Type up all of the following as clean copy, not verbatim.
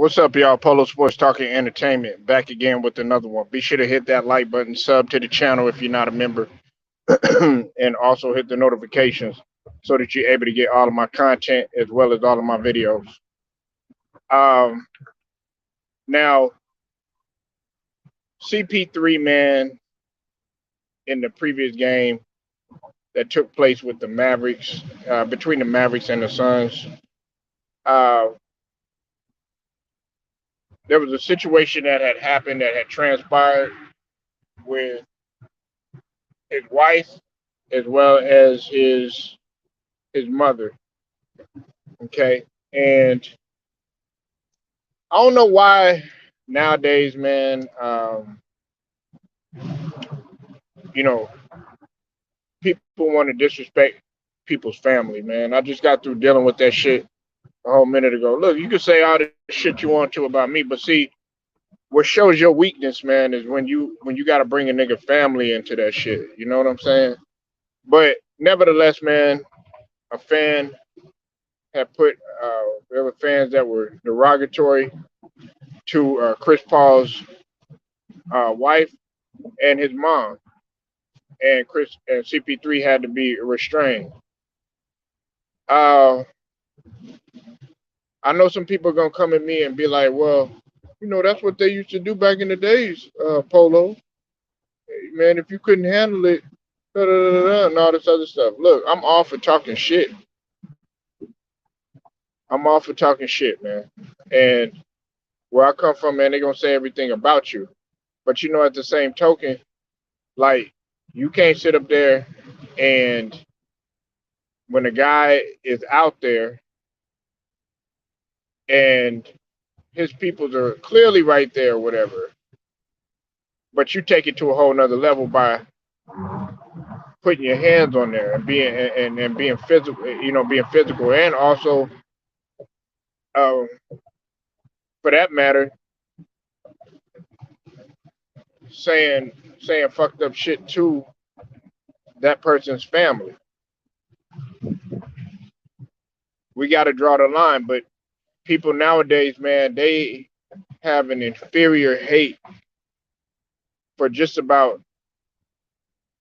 What's up, y'all? Polo Sports Talking Entertainment back again with another one. Be sure to hit that like button, sub to the channel if you're not a member, and also hit the notifications so that you're able to get all of my content as well as all of my videos. Um, Now, CP3, man, in the previous game that took place with the Mavericks, between the Mavericks and the Suns, uh, there was a situation that had happened that had transpired with his wife as well as his mother. Okay, and I don't know why nowadays, man. You know, people want to disrespect people's family, man. I just got through dealing with that shit a whole minute ago. Look, you can say all the shit you want to about me, but see, what shows your weakness, man, is when you got to bring a nigga family into that shit. You know what I'm saying? But nevertheless, man, a fan had put there were fans that were derogatory to Chris Paul's wife and his mom, and Chris and CP3 had to be restrained. Uh, I know some people are gonna come at me and be like, "Well, that's what they used to do back in the days, Polo. Hey, man, if you couldn't handle it, da, da, da, da, and all this other stuff." Look, I'm all for talking shit. I'm all for talking shit, man. And where I come from, man, they're gonna say everything about you. But at the same token, like you can't sit up there and when a guy is out there and his peoples are clearly right there or whatever, but you take it to a whole nother level by putting your hands on there and being physical, being physical, and also um, for that matter, saying saying fucked up shit to that person's family. We got to draw the line, but people nowadays, man, they have an inferior hate for just about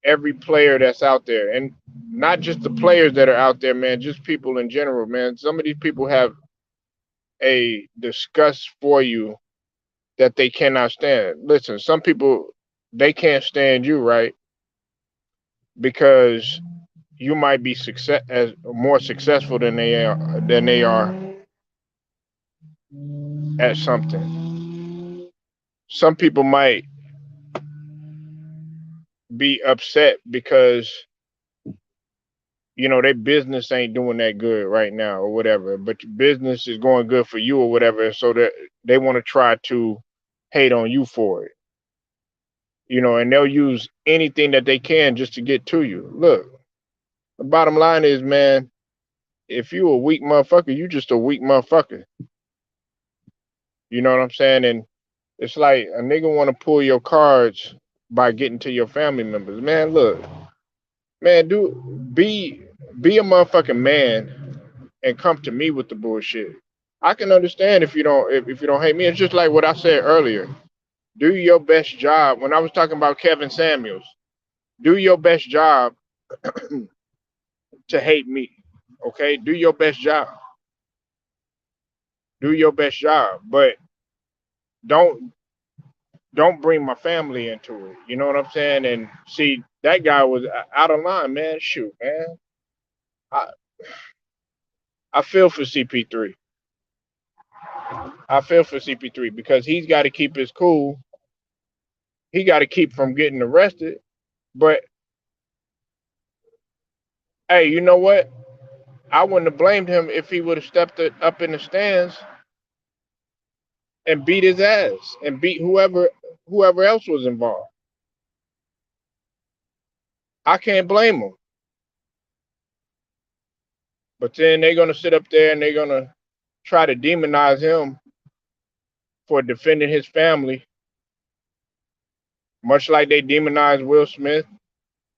every player that's out there, and not just the players that are out there, man, just people in general, man. Some of these people have a disgust for you that they cannot stand. Listen, some people, they can't stand you, right? Because you might be more successful than they are at something. Some people might be upset because their business ain't doing that good right now or whatever, but your business is going good for you or whatever, so that they want to try to hate on you for it. And they'll use anything that they can just to get to you. Look, the bottom line is, man, if you a weak motherfucker, you just a weak motherfucker. You know what I'm saying? And it's like a nigga want to pull your cards by getting to your family members. Man, look, man, be a motherfucking man and come to me with the bullshit. I can understand if you don't hate me. It's just like what I said earlier. Do your best job. When I was talking about Kevin Samuels, do your best job to hate me. Okay? Do your best job. Do your best job. But don't don't bring my family into it. You know what I'm saying? And see, that guy was out of line, man. Shoot, man. I I feel for CP3. I feel for CP3 because he's got to keep his cool. He got to keep from getting arrested. But hey, you know what? I wouldn't have blamed him if he would have stepped up in the stands and beat his ass and beat whoever else was involved. I can't blame him. But then they're gonna sit up there and they're gonna try to demonize him for defending his family, much like they demonized Will Smith,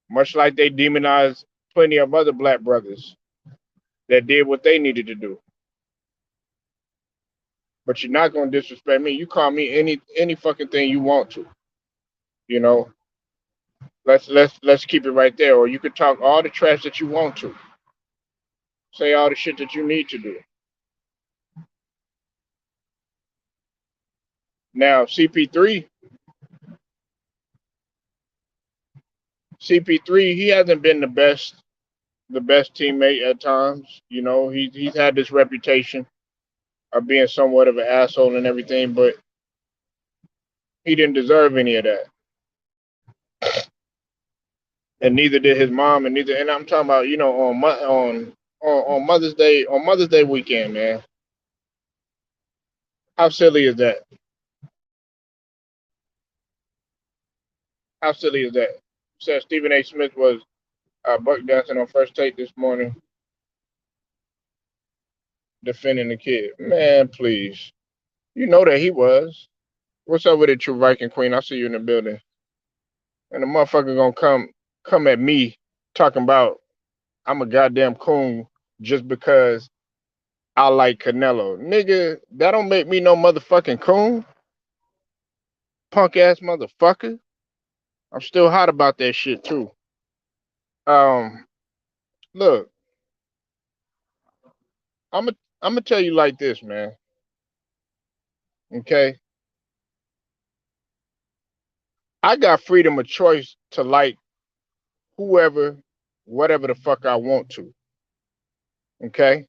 much like they demonized plenty of other black brothers that did what they needed to do. but you're not gonna disrespect me. You call me any fucking thing you want to. You know, let's keep it right there. Or you could talk all the trash that you want to. Say all the shit that you need to do. Now CP3, he hasn't been the best teammate at times. You know, he's had this reputation of being somewhat of an asshole and everything, but he didn't deserve any of that, and neither did his mom, and neither. And I'm talking about, on Mother's Day weekend, man. How silly is that? How silly is that? Said Stephen A. Smith was buck dancing on First Take this morning, defending the kid. Man, please. You know that he was. What's up with it, True Viking Queen? I see you in the building. And the motherfucker gonna come at me talking about I'm a goddamn coon just because I like Canelo. Nigga, that don't make me no motherfucking coon. Punk ass motherfucker. I'm still hot about that shit too. Um, look, I'm gonna tell you like this, man. Okay, I got freedom of choice to like whoever, whatever the fuck I want to. Okay,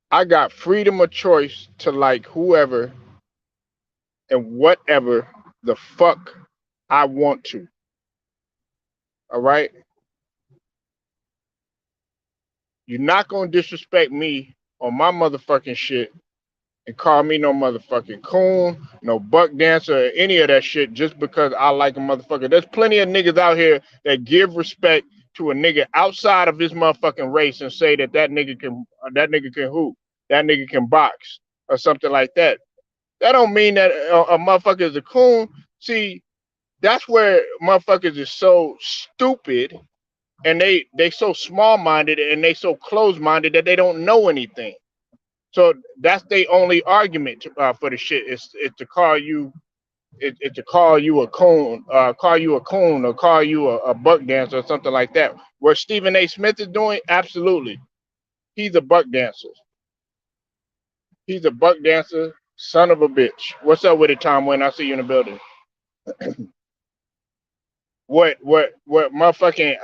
I got freedom of choice to like whoever and whatever the fuck I want to. All right, you're not gonna disrespect me on my motherfucking shit and call me no motherfucking coon, no buck dancer, or any of that shit just because I like a motherfucker. There's plenty of niggas out here that give respect to a nigga outside of his motherfucking race and say that nigga can hoop, that nigga can box, or something like that. That don't mean that a motherfucker is a coon. See, that's where motherfuckers is so stupid and they so small minded and they so close minded that they don't know anything. So that's the only argument for the shit. It's to call you it's to call you a coon, or call you a buck dancer or something like that. What Stephen A. Smith is doing, absolutely, he's a buck dancer. He's a buck dancer, son of a bitch. What's up with it, Tom? When I see you in the building, what motherfucking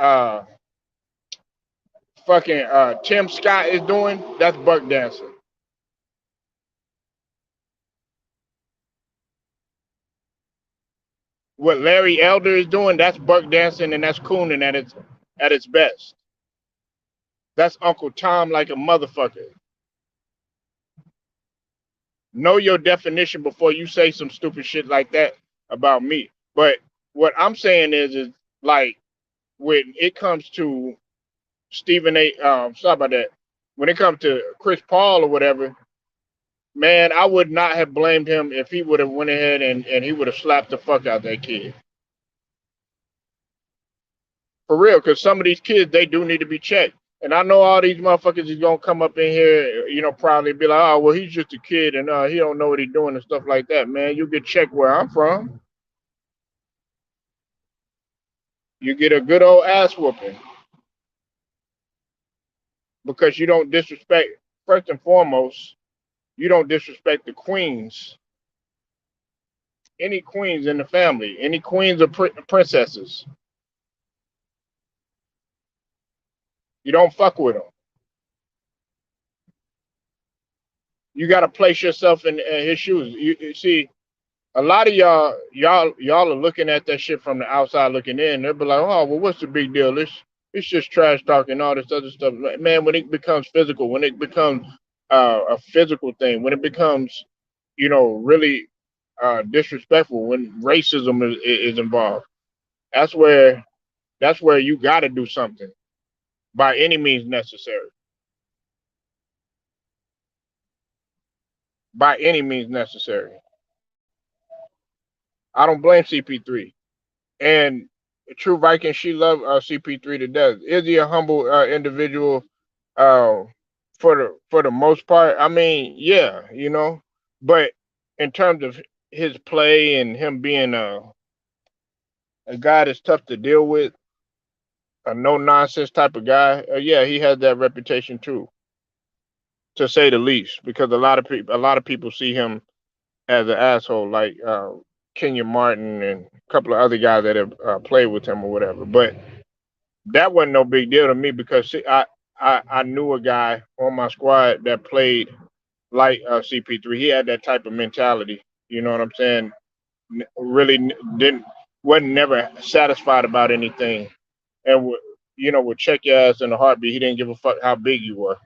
Tim Scott is doing? That's buck dancing. What Larry Elder is doing, that's buck dancing and that's cooning at its best. That's Uncle Tom like a motherfucker. Know your definition before you say some stupid shit like that about me. But what I'm saying is like when it comes to Stephen A. Sorry about that. When it comes to Chris Paul or whatever, man, I would not have blamed him if he would have went ahead and he would have slapped the fuck out that kid. For real, because some of these kids, they do need to be checked. And I know all these motherfuckers is gonna come up in here, probably be like, oh, well, he's just a kid and he don't know what he's doing and stuff like that. Man, you get checked where I'm from. You get a good old ass whooping because you don't disrespect. First and foremost, you don't disrespect the queens. Any queens in the family, any queens or princesses, you don't fuck with them. You got to place yourself in his shoes. You see, a lot of y'all are looking at that shit from the outside looking in. They'll be like, oh, well, what's the big deal? It's just trash talking, all this other stuff. Man, when it becomes physical, when it becomes a physical thing, when it becomes, really disrespectful, when racism is involved, that's where you got to do something by any means necessary. By any means necessary. I don't blame CP3. And True Viking, she loved CP3 to death. Is he a humble individual? Uh, for the most part. I mean, yeah, but in terms of his play and him being a guy that's tough to deal with, a no nonsense type of guy, yeah, he has that reputation too, to say the least. Because a lot of people see him as an asshole, like Kenya Martin and a couple of other guys that have played with him or whatever. But that wasn't no big deal to me because see, I knew a guy on my squad that played like CP3. He had that type of mentality. You know what I'm saying? Really didn't wasn't never satisfied about anything, and would check your ass in a heartbeat. He didn't give a fuck how big you were.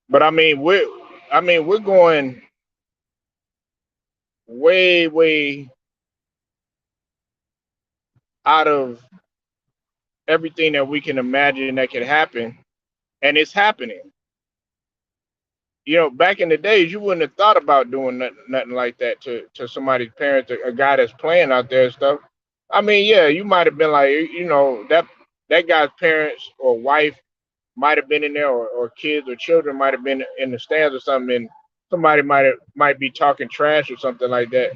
But I mean we're going way way out of everything that we can imagine that could happen, and it's happening. Back in the days, you wouldn't have thought about doing nothing like that to somebody's parents, a guy that's playing out there and stuff. I mean, yeah, you might have been like, that guy's parents or wife might have been in there, or kids or children might have been in the stands or something, and somebody might be talking trash or something like that.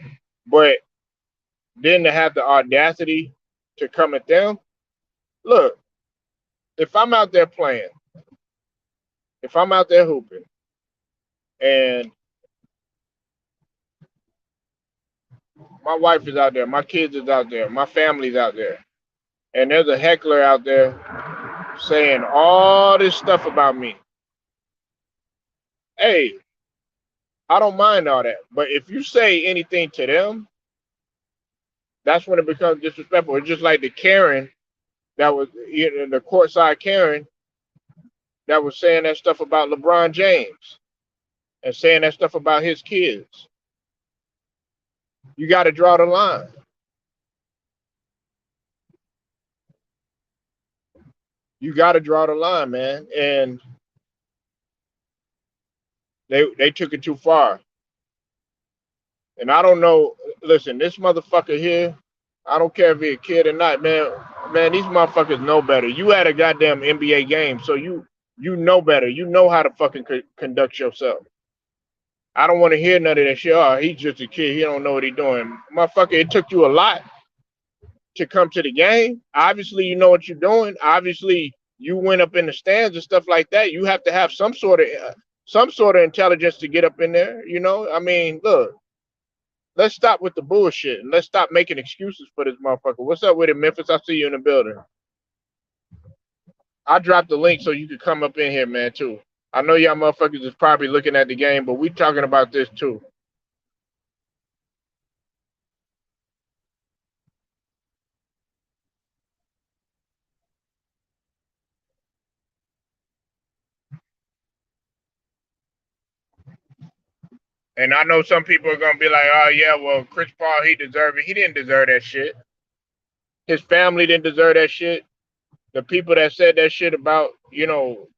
But then to have the audacity to come at them, look, if I'm out there playing, if I'm out there hooping, and my wife is out there, my kids is out there, my family's out there, and there's a heckler out there saying all this stuff about me. Hey, I don't mind all that, but if you say anything to them, that's when it becomes disrespectful. It's just like the Karen that was, the courtside Karen that was saying that stuff about LeBron James and saying that stuff about his kids. You got to draw the line. You got to draw the line, man. And they took it too far. And I don't know. Listen, this motherfucker here, I don't care if he's a kid or not, man. Man, these motherfuckers know better. You had a goddamn NBA game, so you know better. You know how to fucking conduct yourself. I don't want to hear none of that shit. Oh, he's just a kid. He don't know what he's doing. Motherfucker, it took you a lot to come to the game. Obviously, you know what you're doing. Obviously, you went up in the stands and stuff like that. You have to have some sort of intelligence to get up in there. I mean, look, let's stop with the bullshit and let's stop making excuses for this motherfucker. What's up with it, Memphis? I see you in the building. I dropped the link so you could come up in here, man, too. I know y'all motherfuckers is probably looking at the game, but we talking about this too. And I know some people are gonna be like, "Oh yeah, well, Chris Paul, he deserved it. He didn't deserve that shit. His family didn't deserve that shit. The people that said that shit about,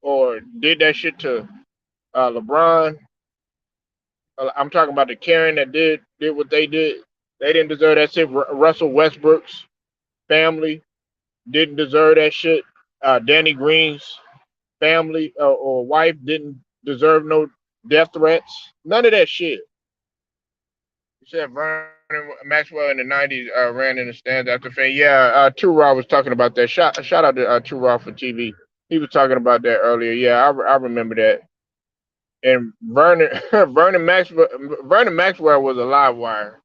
or did that shit to LeBron, I'm talking about the Karen that did what they did. They didn't deserve that shit. Russell Westbrook's family didn't deserve that shit. Danny Green's family or wife didn't deserve no death threats. None of that shit. You said Vernon Maxwell in the '90s ran in the stands after fame. Yeah, Two Raw was talking about that. Shout out to Two Raw for TV. He was talking about that earlier. Yeah, I remember that. And Vernon Maxwell was a live wire,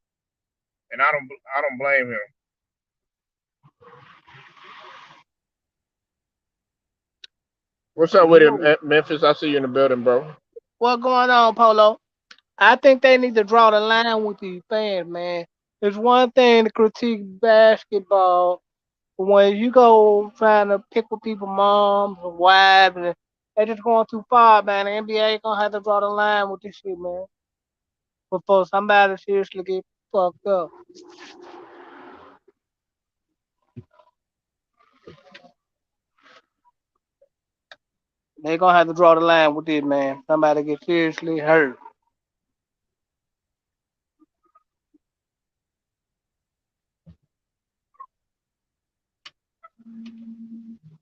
and I don't blame him. What's up You with him, know Memphis? I see you in the building, bro. what going on, Polo? I think they need to draw the line with these fans, man. It's one thing to critique basketball, but when you go trying to pick with people's moms and wives, and they're just going too far, man. The NBA gonna have to draw the line with this shit, man. Before somebody seriously get fucked up, they gonna have to draw the line with this, man. Somebody get seriously hurt.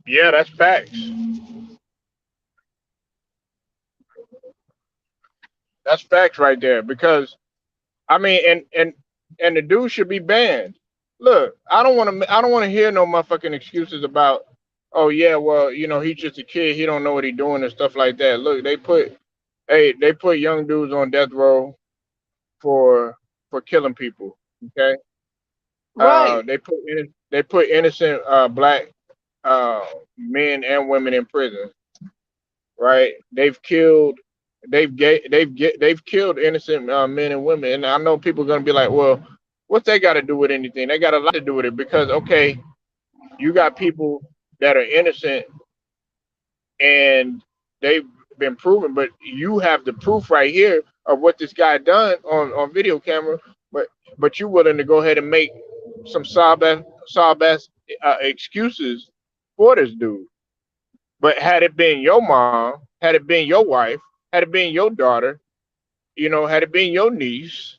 Yeah, that's facts. That's facts right there. Because I mean, and the dude should be banned. Look, I don't want to. I don't want to hear no motherfucking excuses about. Oh yeah, well, he's just a kid. He don't know what he's doing and stuff like that. Look, they put young dudes on death row for killing people. Okay, Right, they put innocent black uh, men and women in prison. Right? They've killed innocent men and women. And I know people are gonna be like, well, what's they got to do with anything? They got a lot to do with it because okay, you got people that are innocent and they've been proven, but you have the proof right here of what this guy done on video camera. But you willing to go ahead and make some sob ass excuses for this dude. But had it been your mom, had it been your wife, had it been your daughter, had it been your niece,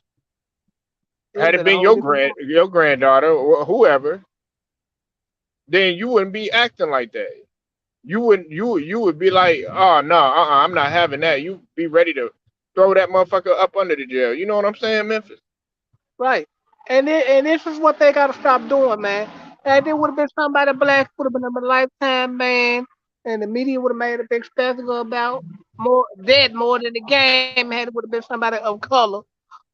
it would had have it been a been whole different. your granddaughter or whoever, then you wouldn't be acting like that. You would be like, oh no, I'm not having that. You be ready to throw that motherfucker up under the jail. You know what I'm saying, Memphis? Right. And this is what they gotta stop doing, man. And it would have been somebody black, would have been a lifetime ban, and the media would have made a big spectacle about more than the game had it would have been somebody of color.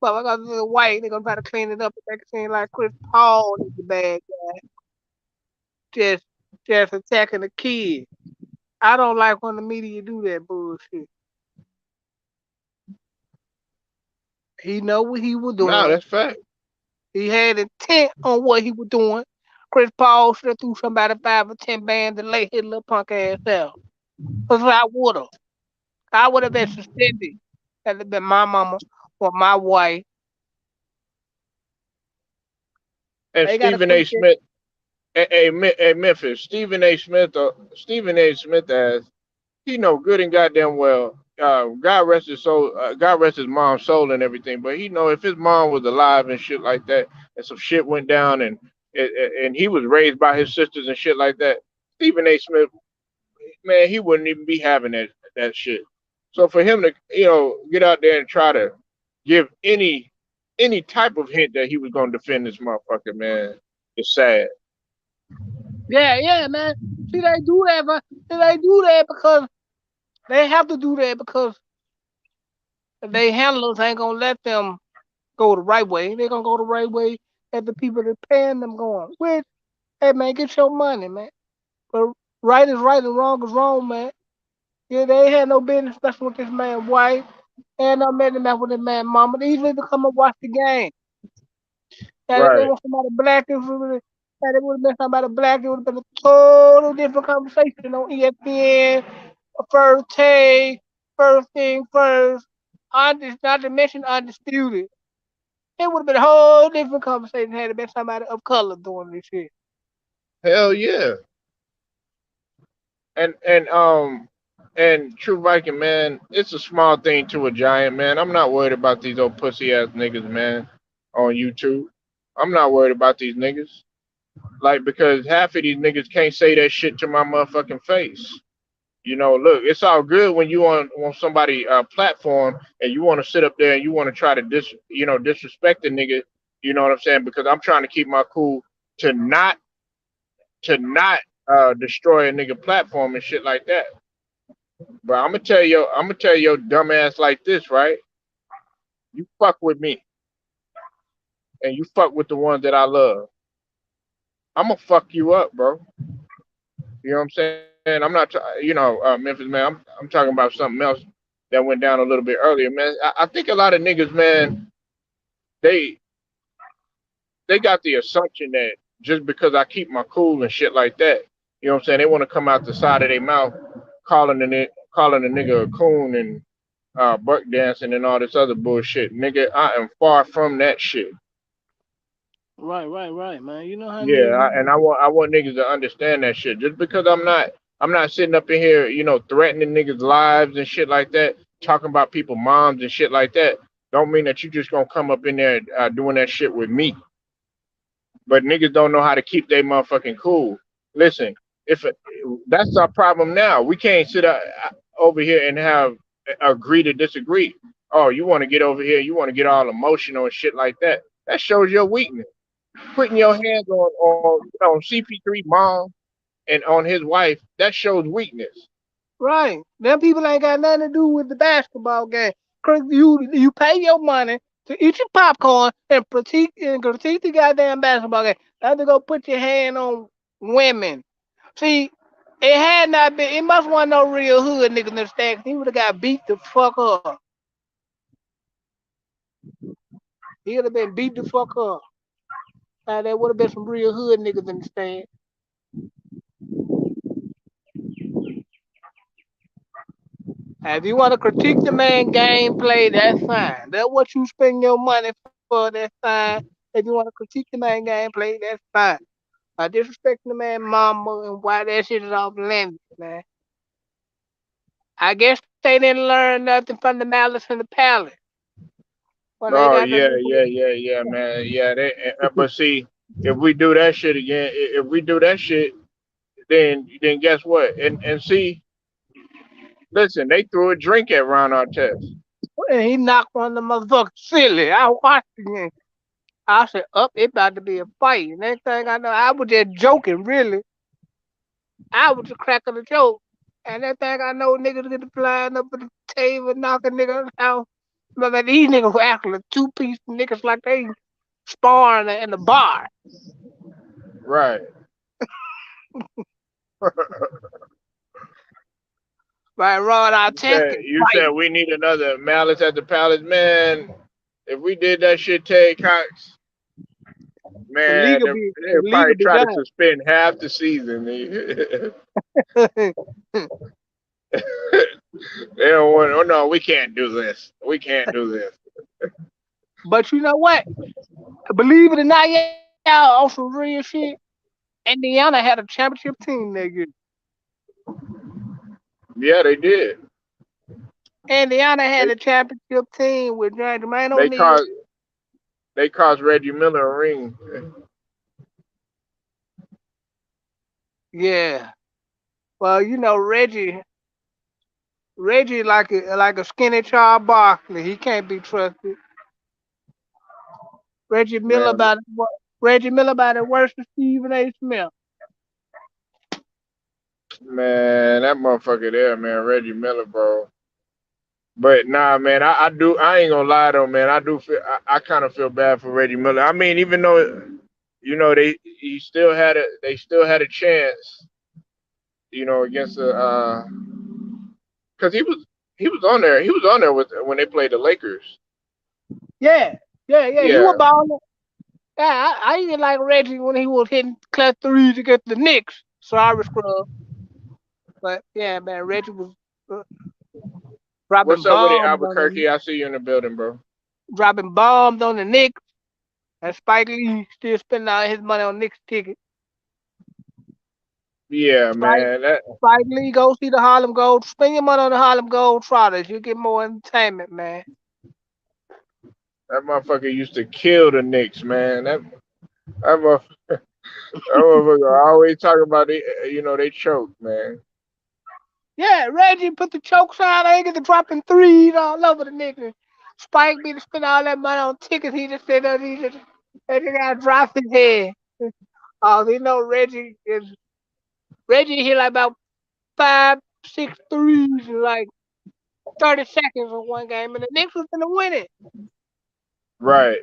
But because it's white, they're gonna try to clean it up and make it seem like Chris Paul is the bad guy, just just attacking the kid. I don't like when the media do that bullshit. He know what he was Nah, doing. that's fact. He had intent on what he was doing. Chris Paul should have threw somebody 5 or 10 bands and lay his little punk ass out. Cause I would have. I would have been suspended. That'd have been my mama or my wife. And They gotta Stephen quit A. that. Smith, Memphis, Stephen A. Smith as he know good and goddamn well. God rest his soul. God rest his mom's soul and everything. But he know if his mom was alive and shit like that, and some shit went down, and he was raised by his sisters and shit like that. Stephen A. Smith, man, he wouldn't even be having that shit. So for him to get out there and try to give any type of hint that he was gonna defend this motherfucker, man, it's sad. Yeah, yeah, man. See, they do that, but they do that because they have to do that because they handlers ain't gonna let them go the right way. They're gonna go the right way that the people that paying them going. Which, hey man, get your money, man. But right is right and wrong is wrong, man. Yeah, they ain't had no business messing with this man's wife. And no business messing with this man's mama. They easily to come and watch the game. And if they Right. want somebody black, and it would have been somebody black, it would have been a total different conversation on ESPN, first take, first thing first, not to mention undisputed. It would have been a whole different conversation had it been somebody of color doing this shit. Hell yeah. And True Viking, man, it's a small thing to a giant, man. I'm not worried about these old pussy ass niggas, man, on YouTube. I'm not worried about these niggas. Like, because half of these niggas can't say that shit to my motherfucking face. Look, it's all good when you on somebody platform and you want to sit up there and you want to try to disrespect the nigga. You know what I'm saying? Because I'm trying to keep my cool to not destroy a nigga platform and shit like that. But I'm gonna tell your dumb ass like this, right? You fuck with me and you fuck with the ones that I love. I'm gonna fuck you up, bro. You know what I'm saying? I'm not, Memphis man. I'm talking about something else that went down a little bit earlier, man. I think a lot of niggas, man, they they got the assumption that just because I keep my cool and shit like that, you know what I'm saying? They want to come out the side of their mouth calling a nigga a coon and buck dancing and all this other bullshit. Nigga, I am far from that shit. Right, right, right, man. You know how Yeah, niggas and be. I want niggas to understand that shit. Just because I'm not sitting up in here, threatening niggas' lives and shit like that, talking about people moms and shit like that, don't mean that you just gonna come up in there doing that shit with me. But niggas don't know how to keep their motherfucking cool. Listen, If that's our problem now, we can't sit over here and have agree to disagree. Oh, you want to get over here, you want to get all emotional and shit like that. That shows your weakness. Putting your hands on CP3 mom and on his wife, that shows weakness. Right. Them people ain't got nothing to do with the basketball game. 'Cause you pay your money to eat your popcorn and critique the goddamn basketball game. Not to go put your hand on women. See, it had not been. It must want no real hood niggas in the stacks. He would have got beat the fuck up. He would have been beat the fuck up. There would have been some real hood niggas in the stand. If you want to critique the man gameplay, that's fine. That's what you spend your money for. That's fine. If you want to critique the man gameplay, that's fine. Disrespecting the man mama and why that shit is off limits, man. I guess they didn't learn nothing from the malice in the palace when they Oh got the yeah, yeah, yeah, yeah, man. Yeah, but see, if we do that shit again, if we do that shit, then guess what? And see, listen, they threw a drink at Ron Artest. and he knocked one of the motherfuckers silly. I watched it again. I said, up, it about to be a fight. Next thing I know, I was just joking, really. I was just cracking a joke. And that thing I know, niggas get to flying up at the table, knocking niggas out. But man, these niggas were actually two-piece niggas like they sparring in the bar. Right. Right, Rod Artest can You fight. said we need another Malice at the Palace, man. If we did that shit, Tay Cox, The man, league will be the they'd league will probably be try to done. suspend half the season. They don't want. Oh no, we can't do this. We can't do this. But you know what? Believe it or not, y'all, on some real shit, Indiana had a championship team that year. Yeah, they did. Indiana had They a championship team with Jermaine they O'Neal. caused they caused Reggie Miller a ring. Yeah. Well, Reggie like a skinny Charles Barkley. He can't be trusted. Reggie Miller Man, about Reggie Miller about it worse than Stephen A. Smith. man, that motherfucker there, man, Reggie Miller, bro. But nah, man, I ain't gonna lie though, man. I do feel, I kind of feel bad for Reggie Miller. I mean, even though, they still had a chance, against cause he was on there with when they played the Lakers. Yeah, yeah. He was Yeah, balling. Yeah, I even like Reggie when he was hitting clutch threes against the Knicks. Sorry, scrub. But yeah, man, Reggie was uh, dropping what's up with it, bombs on the Albuquerque? I see you in the building, bro. dropping bombs on the Knicks. And Spike Lee still spending all his money on Knicks tickets. Yeah, Spike man, that Spike Lee, go see the Harlem Gold. Spend your money on the Harlem Gold Trotters. You get more entertainment, man. that motherfucker used to kill the Knicks, man. That motherfucker always talking about they choked, man. Yeah, Reggie put the choke sign. I ain't get to dropping threes all over the nigga. Spike be to spend all that money on tickets. He just said that he got to drop his head. Oh, you know Reggie hit like about five, six threes in like 30 seconds in one game, and the Knicks was gonna win it. Right.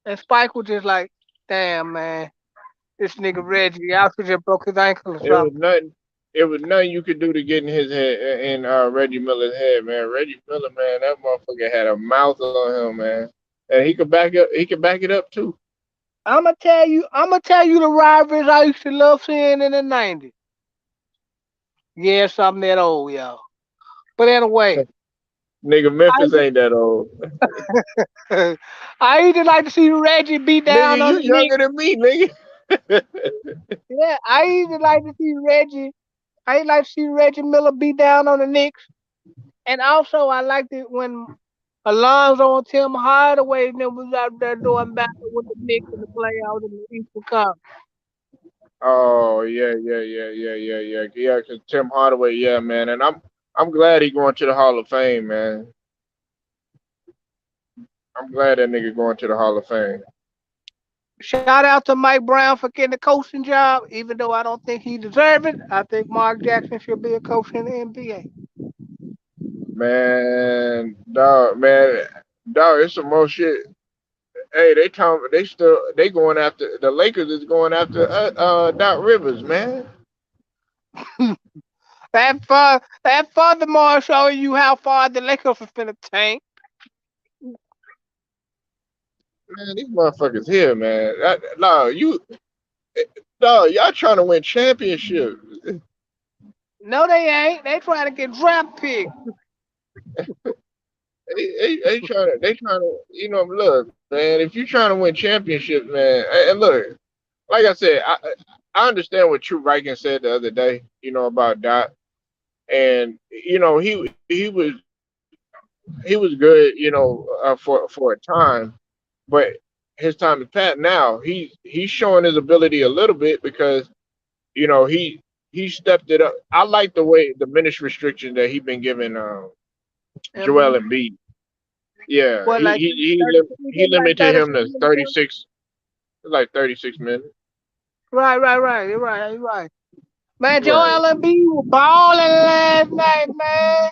And Spike was just like, damn man, this nigga Reggie, I should just broke his ankle or It was something. nothing. It was nothing you could do to get in his head, in Reggie Miller's head, man. Reggie Miller, man, that motherfucker had a mouth on him, man, and he could back up. He could back it up too. I'ma tell you the rivalries I used to love seeing in the '90s. Yes, I'm that old, y'all. But anyway, Nigga, I Memphis ain't that old. I used to like to see Reggie beat Nigga, down on you the Knicks. younger than me, nigga. Yeah, I used to like to see Reggie. I used to like to see Reggie Miller beat down on the Knicks. And also, I liked it when Alonzo and Tim Hardaway and them was out there doing battle with the Knicks in the playoffs in the Eastern Conference. Oh yeah, yeah, yeah, yeah, yeah, yeah, yeah. Cause Tim Hardaway, yeah, man, and I'm glad he going to the Hall of Fame, man. I'm glad that nigga going to the Hall of Fame, Shout out to Mike Brown for getting the coaching job, even though I don't think he deserved it. I think Mark Jackson should be a coach in the NBA. man, dog. It's some more shit. Hey, they still they going after the Lakers is going after Doc Rivers, man. That furthermore showing you how far the Lakers are finna tank. Man, these motherfuckers here, man. No, no, y'all trying to win championship. No, they ain't. They trying to get draft pick. They trying to, look, man. If you trying to win championships, man, and look, like I said, I understand what True Viking said the other day, about Dot, and he was good, for a time, but his time is past now. He's showing his ability a little bit because he stepped it up. I like the way the minutes restriction that he been giving Joel Embiid. Embiid. Yeah, What, like he he get like limited him 36 to minutes? 36, like 36 minutes. Right. You're right. You're right. Man, Right. Joel Embiid was balling last night, man.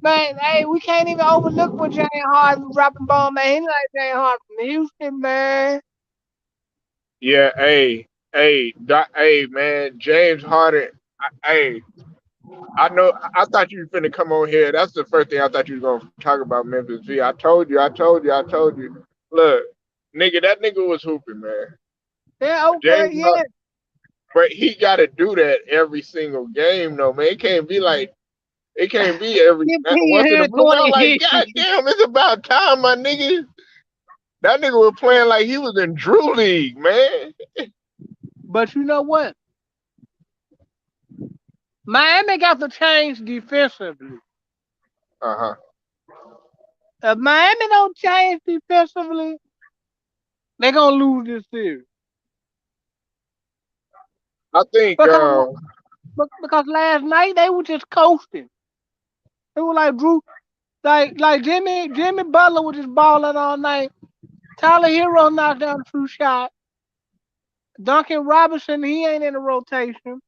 Man, hey, we can't even overlook what James Harden dropping ball, man. He like James Harden from Houston, man. Yeah. Hey, man, James Harden. Hey, I know. I thought you were finna come on here. That's the first thing I thought you was gonna talk about Memphis V. I told you. Look, nigga, that nigga was hooping, man. Yeah, okay, James yeah. Harden, but he got to do that every single game, though, man. It can't be every 15 once in a here, blue moon. I'm 20 like, here. God damn, it's about time, my nigga. That nigga was playing like he was in Drew League, man. But you know what? Miami got to change defensively. Uh huh. If Miami don't change defensively, they're gonna lose this series. I think. Because because last night they were just coasting. It was like Drew, like Jimmy Butler was just balling all night. Tyler Hero knocked down a few shots. Duncan Robinson, he ain't in the rotation.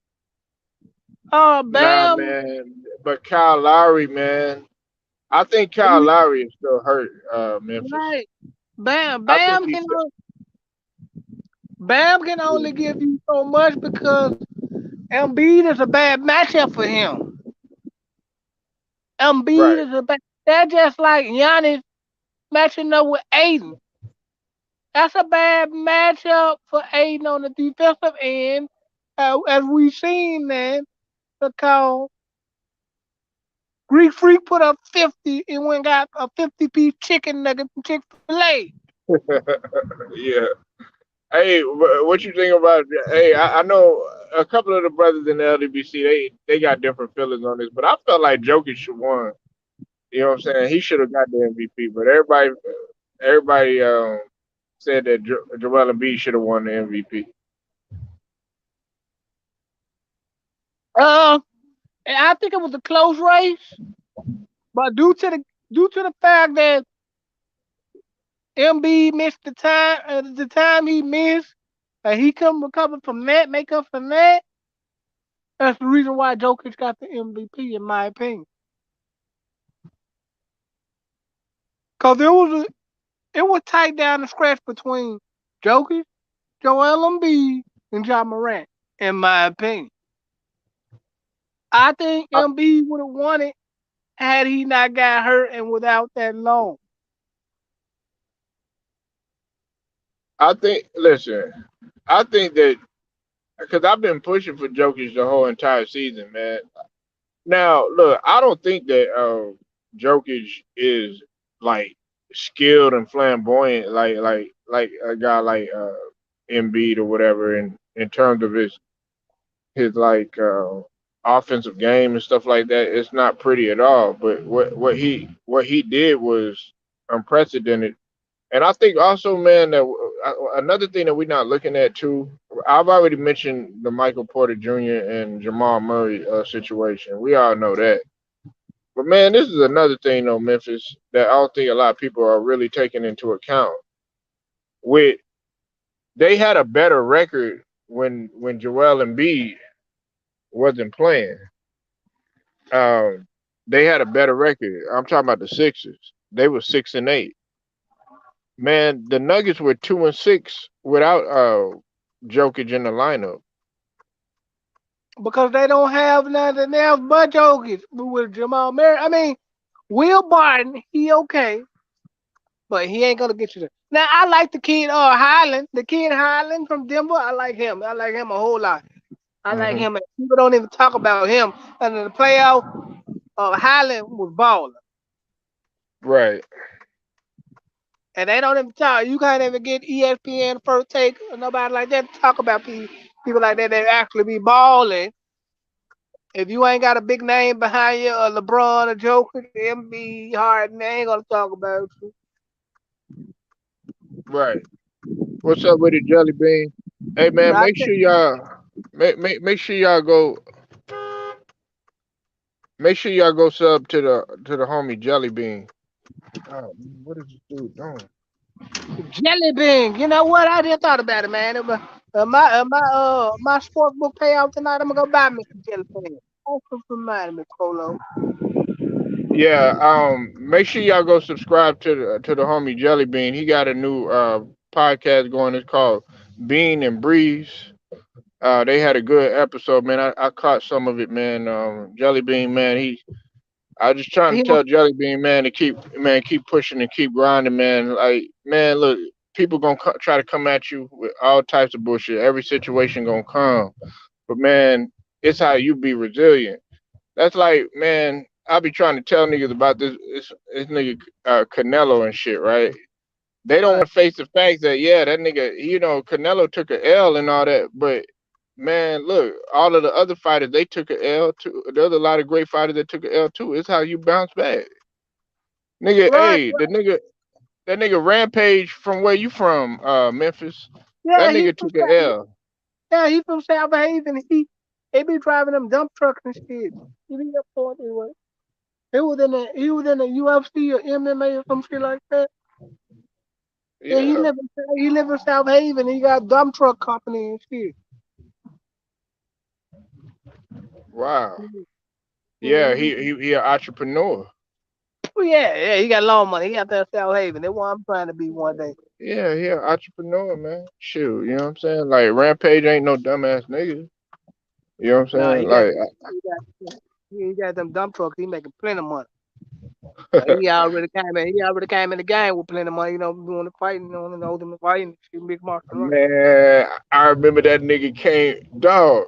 Nah, Bam, man. But Kyle Lowry, man. I think Kyle he- Lowry is still hurt. Memphis. right. Bam, I think Bam he's. can Bam can only give you so much because Embiid is a bad matchup for him. Embiid Right. is a bad. That's just like Giannis matching up with Aiden. That's a bad matchup for Aiden on the defensive end, as we seen then. Because Greek Freak put up 50 and went got a 50-piece chicken nugget from Chick Fil A. Yeah. Hey, what you think about? Hey, I know a couple of the brothers in the LDBC. They got different feelings on this, but I felt like Jokic should won. You know what I'm saying? He should have got the MVP, but everybody said that Joel Embiid should have won the MVP. Uh, and I think it was a close race, but due to the fact that MB missed the time he missed, and he couldn't recover from that, make up from that. That's the reason why Jokic got the MVP, in my opinion. Cause it was tight down the stretch between Jokic, Joel Embiid, and John Morant, in my opinion. I think I, Embiid would have won it had he not got hurt and without that loan. I think. Listen, I think that because I've been pushing for Jokic the whole entire season, man. Now, look, I don't think that Jokic is like skilled and flamboyant like a guy like Embiid or whatever in terms of his like offensive game and stuff like that. It's not pretty at all. But what he did was unprecedented. And I think also, man, that another thing that we're not looking at too. I've already mentioned the Michael Porter Jr. and Jamal Murray situation. We all know that. But man, this is another thing though, Memphis, that I don't think a lot of people are really taking into account. With they had a better record when Joel Embiid wasn't playing. Um, they had a better record. I'm talking about the Sixers. They were 6-8. Man, the Nuggets were 2-6 without Jokic in the lineup. because they don't have nothing else but Jokic with Jamal Murray. I mean, Will Barton, he okay, but he ain't gonna get you there. Now I like the kid Highland, the kid Highland from Denver. I like him. I like him a whole lot. I like Hmm. him. People don't even talk about him. And in the playoff, Highland was balling. Right. And they don't even talk. You can't even get ESPN first take or nobody like that to talk about people like that that actually be balling. If you ain't got a big name behind you, or LeBron, or Joker, MB, Harden, they ain't gonna talk about you. Right. What's up with it, Jelly Bean? Hey man, I make think sure y'all make sure y'all go make sure y'all go sub to the homie Jelly Bean. Oh, what is this dude doing? Jelly Bean. You know what? I just thought about it, man. My sports book payout tonight. I'm gonna go buy me some Jelly Bean. Also remind me, Polo. Yeah, make sure y'all go subscribe to the homie Jelly Bean. He got a new podcast going. It's called Bean and Breeze. They had a good episode, man. I caught some of it, man. Jelly Bean, man, I was just trying to He tell Jelly Bean, man, to keep pushing and keep grinding, man. Like, man, look, people gonna try to come at you with all types of bullshit. Every situation gonna come, but man, it's how you be resilient. That's like, man, I be trying to tell niggas about this nigga Canelo and shit, right? They don't right, want to face the fact that yeah, that nigga, Canelo took a L and all that, but man, look, all of the other fighters they took a L too. There's a lot of great fighters that took a L too. It's how you bounce back, nigga. right, Hey, right. that nigga Rampage from where you from, Memphis. That Yeah, he nigga from took a L. yeah, he from South Haven. He be driving them dump trucks and shit. He be up for it. He was in the UFC or MMA or some shit like that. Yeah, Yeah, he live in South Haven. He got dump truck company and shit. wow. Yeah, Yeah, he an entrepreneur. yeah, he got a lot of money. He out there in South Haven. That's what I'm trying to be one day. Yeah, he an entrepreneur, man. Shoot, you know what I'm saying? Like Rampage ain't no dumbass nigga. You know what I'm Nah, saying? Like, he got them dump trucks. He making plenty of money. He already came in the game with plenty of money. Doing the fighting, them fighting, shit, big martial arts. man, I remember that nigga came, dog.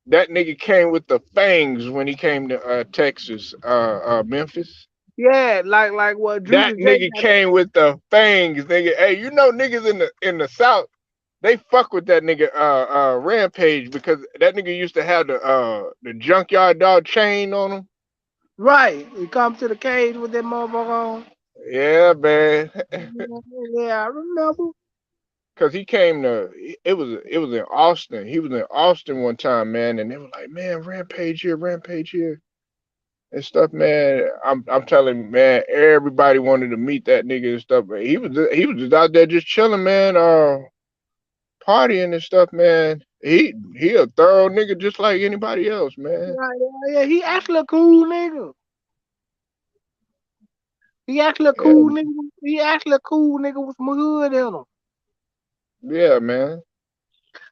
That nigga came with the fangs when he came to Texas, Memphis. Yeah, like what That Juicy J nigga got. came with the fangs, nigga. Hey, niggas in the South, they fuck with that nigga Rampage because that nigga used to have the junkyard dog chain on him. Right. He come to the cage with that motherfucker on. Yeah, man. Yeah, I remember. Cause he came to it was in Austin. He was in Austin one time, man, and they were like, man, Rampage here and stuff, man. I'm telling you, man, everybody wanted to meet that nigga and stuff. But he was just out there just chilling, man, partying and stuff, man. He a thorough nigga just like anybody else, man. Yeah, yeah, yeah. He actually a cool nigga. He actually a cool Yeah, nigga. He actually a cool nigga with some hood in him. yeah, man.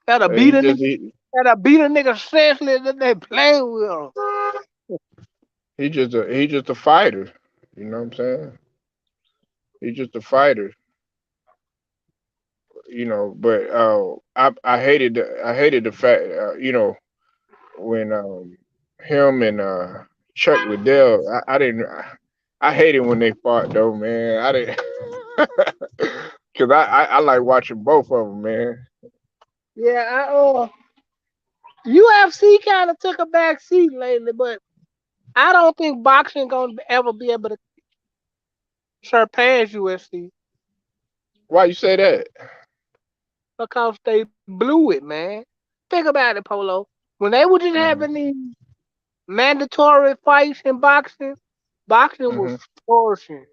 Gotta He beat a just nigga. Gotta beat a nigga senseless that they playing with him. he just a fighter. You know what I'm saying? He's just a fighter. But I hated the fact when him and Chuck Liddell, I didn't I hated when they fought though, man. I didn't because I like watching both of them, man. Yeah, UFC kind of took a back seat lately, but I don't think boxing gonna ever be able to surpass UFC. Why you say that? because they blew it, man. Think about it, Polo. When they were just Mhm. having these mandatory fights in boxing, boxing was Mhm. flourishing.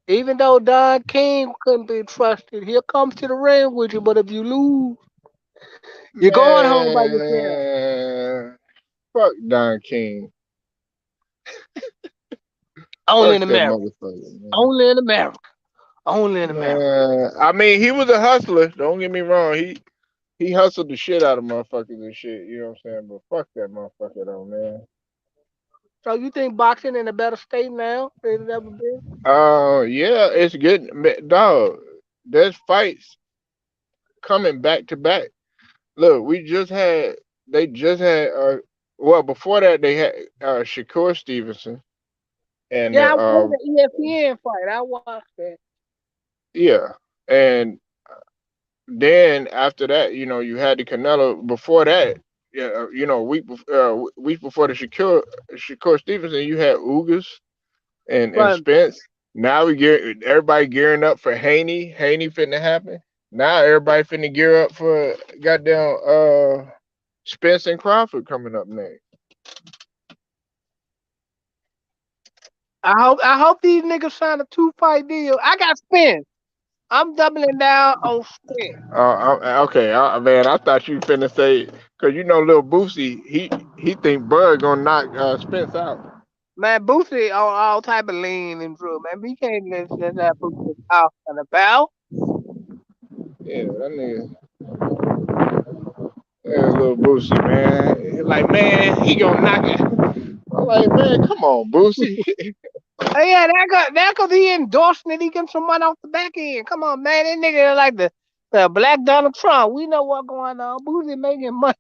Even though Don King couldn't be trusted, he'll come to the ring with you, but if you lose, you're going home by yourself. Man, fuck Don King. Only Fuck in that America. motherfucker, man. Only in America. Only in America. Man, I mean, he was a hustler. Don't get me wrong. He hustled the shit out of motherfuckers and shit. You know what I'm saying? But fuck that motherfucker though, man. So you think boxing in a better state now than it ever been? Yeah, it's good, dog. There's fights coming back to back. Look, we just had. They just had. Well, before that, they had Shakur Stevenson and Yeah, I watched the ESPN fight. I watched that. yeah, and then after that, you had the Canelo. Before that, yeah, week before the Shakur Stevenson, you had Ugas and But Spence. Now we get everybody gearing up for Haney. Haney finna happen. Now everybody finna gear up for goddamn Spence and Crawford coming up next. I hope these niggas sign a 2 fight deal. I got Spence. I'm doubling down on Spence. Okay, man, I thought you finna say because little Boosie, he think Bud gonna knock Spence out. Man, Boosie on all type of lean and drill, man. We can't let that Boosie out and about. Yeah, that little Boosie, man. Like, man, he gonna knock it. I'm like, man, come on, Boosie. Hey, yeah, that cause he endorsing it. He getting some money off the back end. Come on, man. That nigga like the black Donald Trump. We know what's going on. Boosie making money.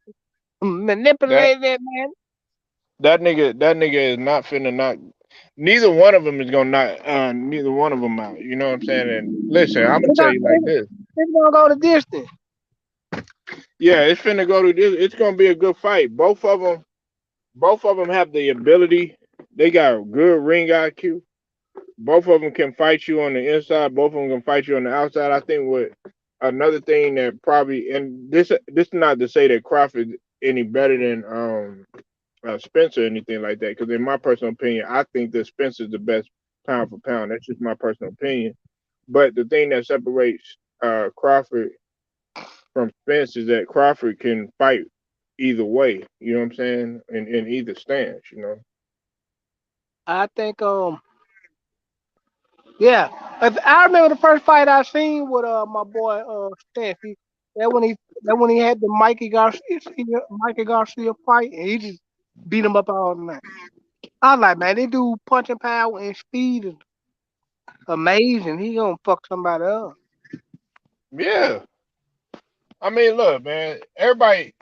that Manipulating that, man. that nigga is not finna knock. Neither one of them is gonna knock neither one of them out. You know what I'm saying? And listen, I'm gonna It's tell gonna, you like this. it's gonna go the distance. Yeah, it's finna go to this. It's gonna be a good fight. Both of them have the ability. They got good ring IQ. Both of them can fight you on the inside. Both of them can fight you on the outside. I think what another thing that probably, and this is not to say that Crawford any better than Spencer or anything like that. Because in my personal opinion, I think that Spencer's the best pound for pound. That's just my personal opinion. But the thing that separates Crawford from Spence is that Crawford can fight either way. You know what I'm saying? In either stance. I think yeah. I remember the first fight I seen with my boy Steph. That when he that when he had the Mikey Garcia fight and he just beat him up all night. I was like, man, this dude punching power and speed is amazing. He gonna fuck somebody up. Yeah. I mean, look, man. Everybody,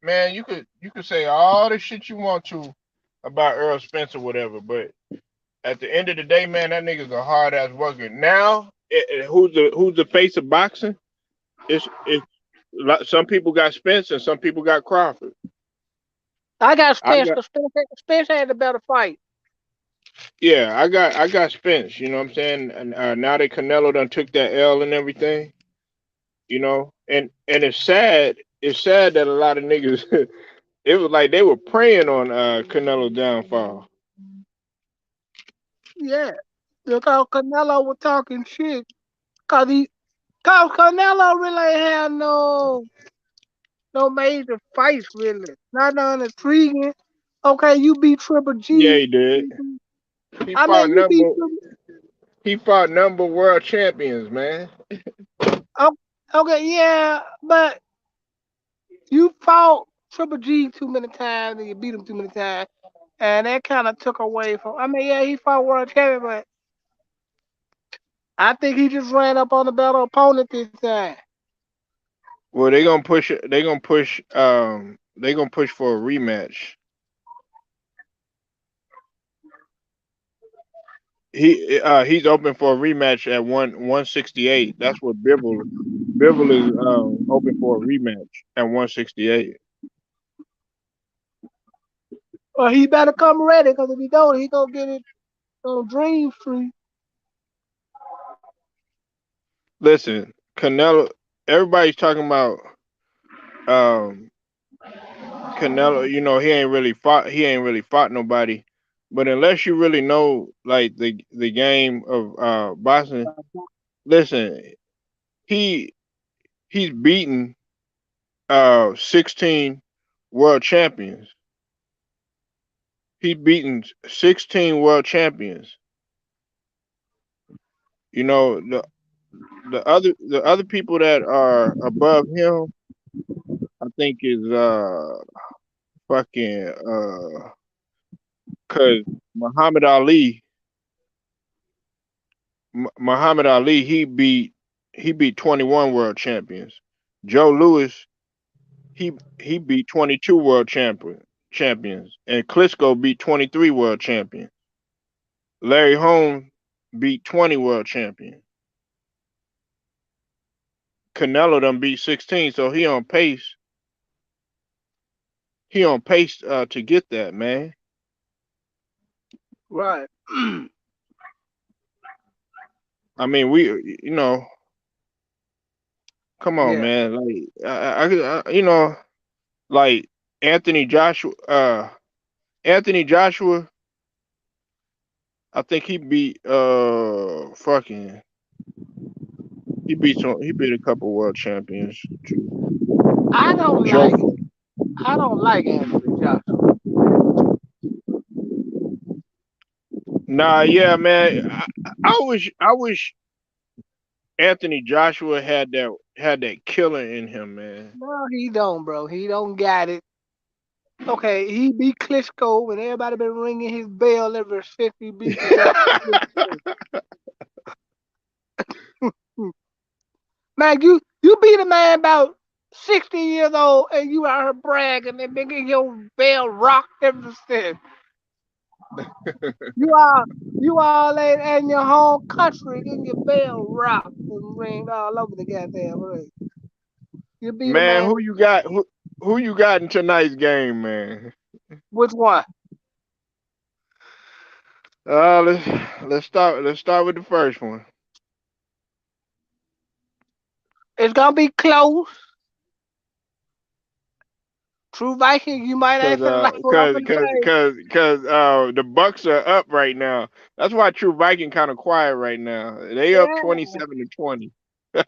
man, you could say all the shit you want to about Earl Spence or whatever, but at the end of the day, man, that nigga's a hard ass worker. Now, who's the face of boxing? It's some people got Spence and some people got Crawford. I got I Spence got because Spence had the better fight. Yeah, I got Spence. You know what I'm saying? And now that Canelo done took that L and everything, and it's sad. It's sad that a lot of niggas. It was like they were preying on Canelo downfall. Yeah, because Canelo was talking shit. Cause Canelo really ain't had no major fights really. Not none intriguing. Okay, you beat Triple Yeah, G. he did. He I mean, fought you beat number Triple. he fought number world champions, man. Oh, okay, yeah, but you fought Triple G too many times and you beat him too many times, and that kind of took away from. I mean, yeah, he fought world champion, but I think he just ran up on the better opponent this time. Well, they gonna push it. They gonna push for a rematch. He's open for a rematch at 168. That's what Bivol is open for a rematch at 168. Well, he better come ready, cause if he don't, he gonna get it on Dream Street. Listen, Canelo. everybody's talking about um Canelo. You know, he ain't really fought nobody. But unless you really know like the game of boxing, listen, he he's beaten 16 world champions. He's beaten 16 world champions. You know, the other people that are above him, I think is fucking cause Muhammad Ali, Muhammad Ali, he beat 21 world champions. Joe Louis, he he beat 22 champions, and Klitschko beat 23 world champions. Larry Holmes beat 20 world champions. Canelo done beat 16, so he on pace to get that, man. Right. I mean, come on, Yeah. man. Like, like Anthony Joshua. Anthony Joshua. I think he beat a couple world champions too. I don't Joe. like I don't like Anthony Joshua. Nah, yeah, man. I wish Anthony Joshua had that killer in him, man. No, he don't, bro. He don't got it. Okay, he beat Klitschko, and everybody been ringing his bell ever since he beat the guy. Man, you beat a man about 60 years old, and you out here bragging and making your bell rock ever since. You all you all in your home country getting your bell rocked and ring all over the goddamn ring. You beat a Man, man. who you got in tonight's game, man? Which one? Let's start with the first one. It's gonna be close. True Viking, you might Cause ain't finna uh, like what I'm cause, finna cause, say. cause, cause, the Bucks are up right now. That's why True Viking kind of quiet right now. They up Yeah. 27-20.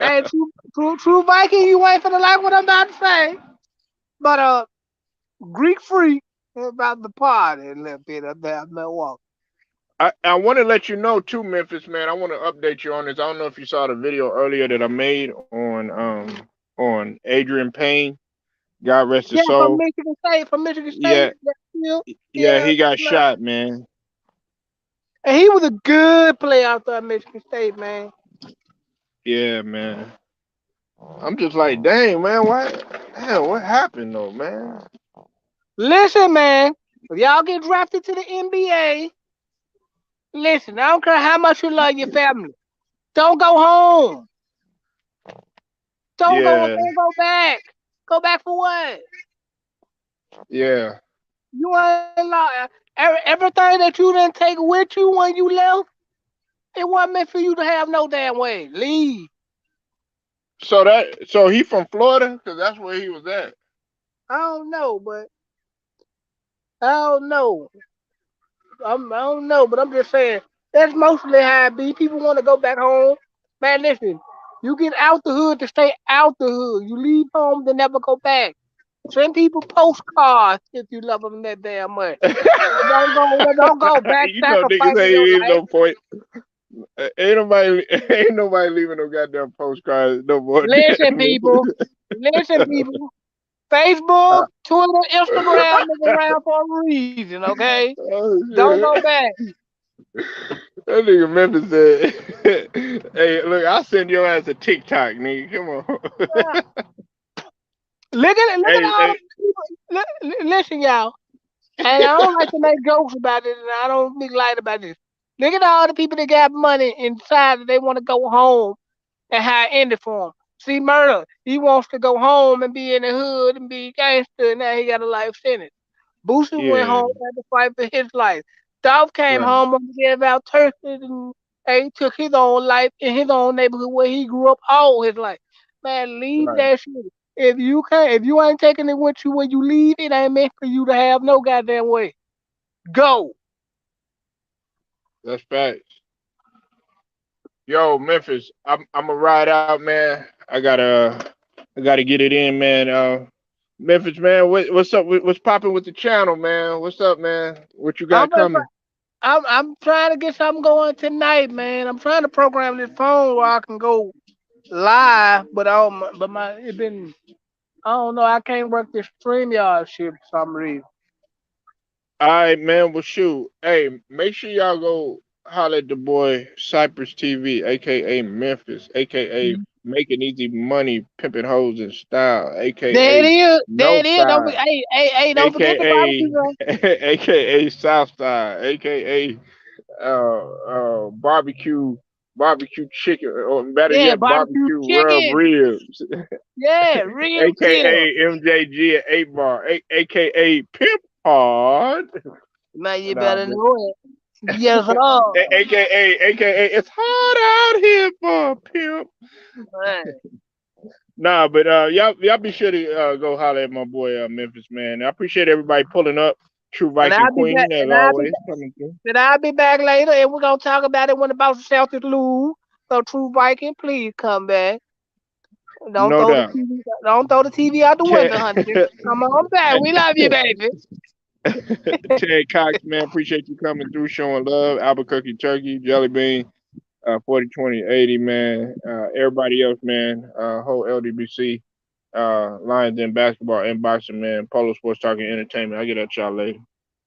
Hey, true Viking, you ain't finna like what I'm about to say. But Greek Freak is about to party a little bit up there in Milwaukee. I want to let you know too, Memphis man. I want to update you on this. I don't know if you saw the video earlier that I made on Adrian Payne. God rest his Yeah, from soul. Michigan State, from Michigan Yeah, State. That still, yeah, yeah. he got shot, man. And he was a good player out there at Michigan State, man. Yeah, man. I'm just like, dang, man, what happened though, man? Listen, man, if y'all get drafted to the NBA, listen, I don't care how much you love your family. Don't go home. Yeah, Don't go back. Go back for what? yeah. You ain't like everything that you didn't take with you when you left. It wasn't meant for you to have no damn way. Leave. So he from Florida, cause that's where he was at. I don't know, but I don't know. I don't know, but I'm just saying that's mostly how it be. People want to go back home. Man, listen, you get out the hood to stay out the hood. You leave home to never go back. Send people postcards if you love them that damn much. Don't go back You know, niggas sacrificing your ain't life. no point. Ain't nobody, ain't nobody leaving no goddamn postcards no more. Listen, people. Listen, people. Facebook, Twitter, Instagram is around for a reason, okay? Oh Don't go shit! back. That nigga Memphis said, "Hey, look, I'll send your ass a TikTok, nigga. Come Uh, on." look at Hey, all hey, the people. Listen, y'all. And I don't like to make jokes about it, and I don't be light about this. Look at all the people that got money inside that they want to go home and how it ended for him. See, murder. He wants to go home and be in the hood and be a gangster, and now he got a life sentence. Boosie went yeah, home had to fight for his life. Dolph came right. home and gave out turkeys and he took his own life in his own neighborhood where he grew up all his life. Man, leave Right. that shit. If you ain't taking it with you when you leave, it ain't meant for you to have no goddamn way. Go. That's facts. Yo, Memphis, I'm gonna ride out, man. I gotta get it in, man. Memphis, man, what's up? What's popping with the channel, man? What's up, man? What you I'm got gonna coming? I'm trying to get something going tonight, man. I'm trying to program this phone where I can go live, but my it been I don't know. I can't work this StreamYard shit for some reason. All right, man. Well, shoot. Hey, make sure y'all go holler at the boy Cypress TV, aka Memphis, aka Making Easy Money, Pimping Hoes in Style, There it aka is. There No it is. Don't be, Side, hey, don't forget the barbecue. aka Girl. aka South Side, aka barbecue chicken, or better Yeah, yet, barbecue barbecue rub chicken. ribs, Yeah, real deal. aka MJG at 8 Bar, aka Pimp Hard. Man, you Nah, better know it. Yes, sir. aka it's hard out here for a pimp. Man. Nah, but y'all be sure to go holler at my boy Memphis, man. I appreciate everybody pulling up. True And Viking I'll be back. Queen as And I'll be always back. coming through. And I'll be back later, and we're gonna talk about it when the Boston Celtics lose. So, True Viking, please come back. Don't No throw the doubt. TV. Don't throw the TV out the window, honey. Just come on back. We love you, baby. Ted Cox, man, appreciate you coming through, showing love. Albuquerque Turkey, Jelly Bean, 40 20 80, man. Everybody else, man. Whole LDBC, Lions in basketball and boxing, man. Polo Sports Talking Entertainment. I get at y'all later.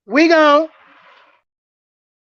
We gone.